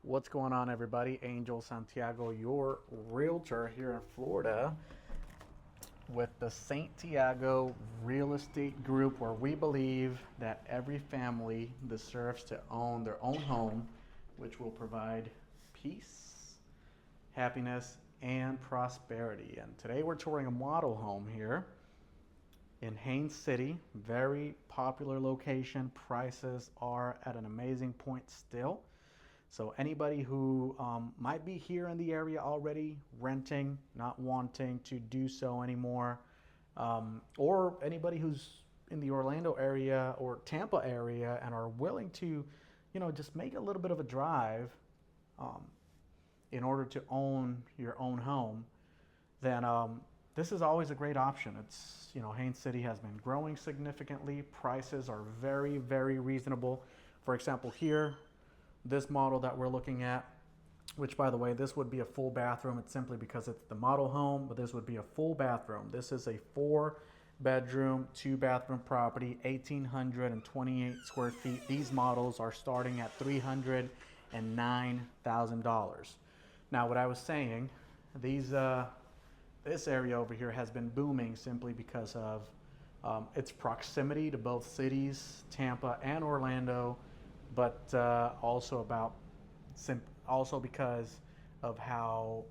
What's going on, everybody? Angel Santiago, your realtor here in Florida with the Santiago Real Estate Group, where we believe that every family deserves to own their own home, which will provide peace, happiness, and prosperity. And today we're touring a model home here in Haines City. Very popular location. Prices are at an amazing point still. So anybody who might be here in the area already renting, not wanting to do so anymore, or anybody who's in the Orlando area or Tampa area and are willing to, just make a little bit of a drive in order to own your own home, then this is always a great option. It's, Haines City has been growing significantly. Prices are very, very reasonable. For example, here, this model that we're looking at, which, by the way, this would be a full bathroom. It's simply because it's the model home, but this would be a full bathroom. This is a 4-bedroom, 2-bathroom property, 1,828 square feet. These models are starting at $309,000. Now, what I was saying, this area over here has been booming simply because of its proximity to both cities, Tampa and Orlando, but also because of how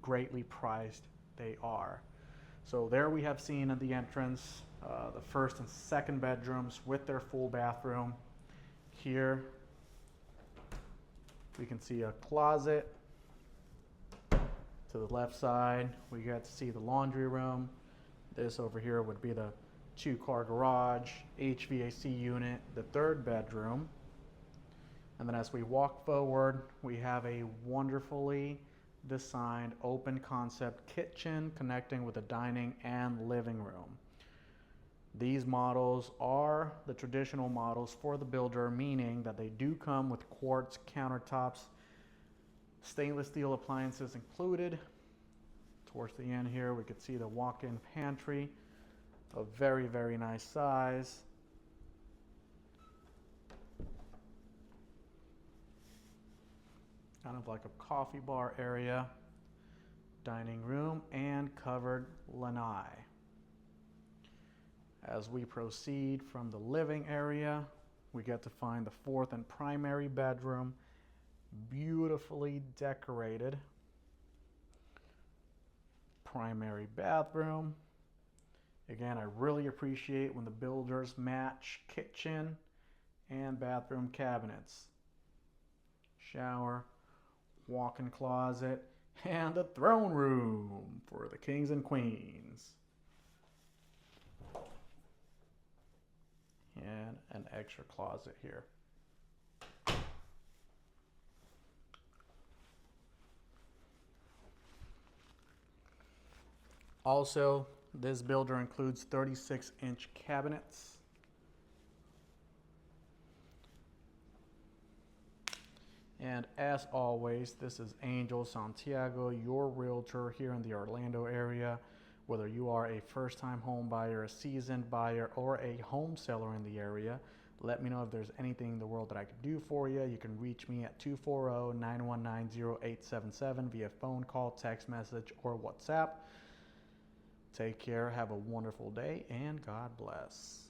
greatly priced they are. So there we have seen at the entrance the first and second bedrooms with their full bathroom. Here we can see a closet. To the left side, we get to see the laundry room. This over here would be the 2-car garage, HVAC unit, the 3rd bedroom. And then as we walk forward, we have a wonderfully designed open concept kitchen connecting with a dining and living room. These models are the traditional models for the builder, meaning that they do come with quartz countertops, stainless steel appliances included. Towards the end here, we could see the walk-in pantry. A very, very nice size. Kind of like a coffee bar area, dining room, and covered lanai. As we proceed from the living area, we get to find the 4th and primary bedroom, beautifully decorated. Primary bathroom. Again, I really appreciate when the builders match kitchen and bathroom cabinets. Shower, walk-in closet, and a throne room for the kings and queens. And an extra closet here. Also, this builder includes 36-inch cabinets. And as always, this is Angel Santiago, your realtor here in the Orlando area. Whether you are a first-time home buyer, a seasoned buyer, or a home seller in the area, let me know if there's anything in the world that I could do for you. You can reach me at 240-919-0877 via phone call, text message, or WhatsApp. Take care, have a wonderful day, and God bless.